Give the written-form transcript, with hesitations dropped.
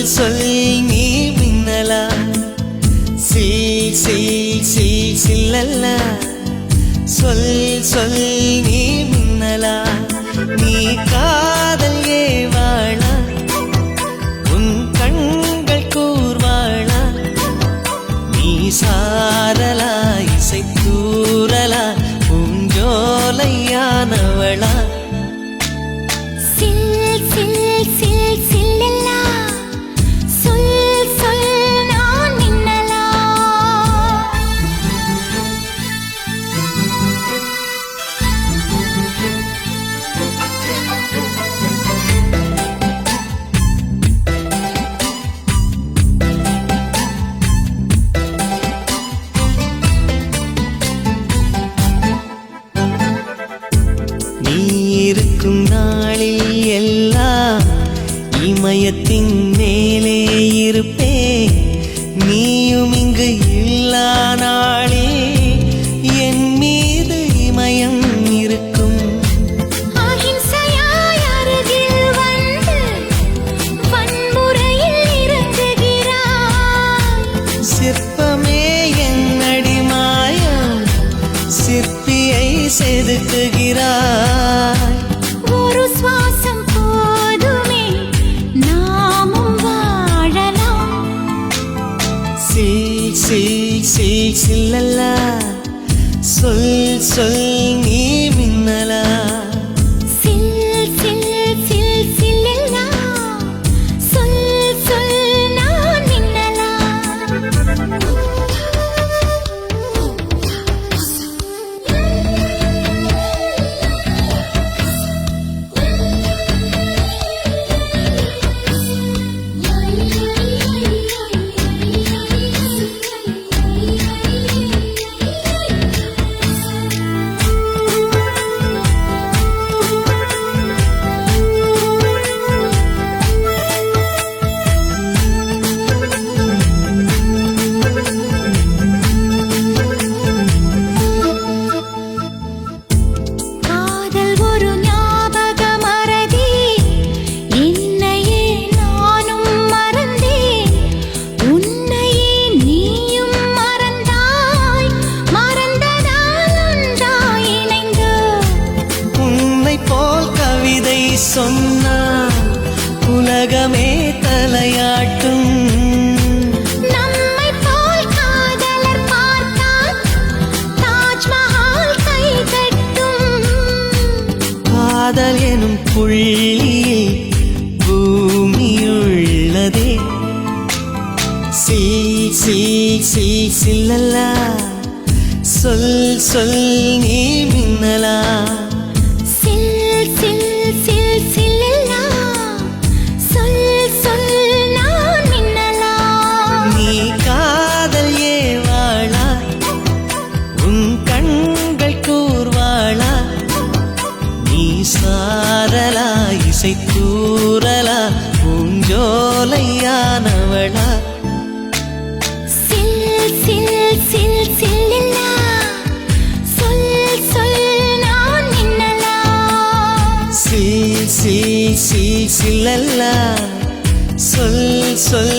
சொல் நீ மின்னலா சில் சில் சில் சில்லல்லா சொல் சொல் நீ மின்னலா நீ காதல் ஏவாளா உன் கண்கள் கூர்வாளா நீ சாரலா இசைத்தூரலா பூஞ்சோலையானவளா இருக்கும் நாளில் எல்லாம் இமயத்தின் மேலே இருப்பே நீயும் இங்கு இல்லா நாளே என் மீது இமயம் இருக்கும் சிற்பமே என் அடிமாயம் சிற்பியை செதுக்குகிறாய் ஒரு சுவாசம் போதுமே நாமும் வாழலாம் சில் சில் சில் சில்லல்லா சொல் சொல் நீ மின்னலா சில் சில் சில் சில்லல்லா சொல் சொல் நான் மின்னலா சொன்னால் உலகமே தலையாட்டும் நம்மை போல் காதலர் பார்த்தால் தாஜ்மஹால் கை தட்டும் காதல் எனும் புள்ளியில் பூமியுள்ளதே சில் சில் சில் சில்லல்லா சொல் சொல் நீ மின்னலா சாரலா இசைத்தூரலா பூஞ்சோலையானவளா சில் சில் சில் சில்லல்லா சொல் சொல் நான் மின்னலா சில் சில் சில் சில்லல்லா சொல் சொல்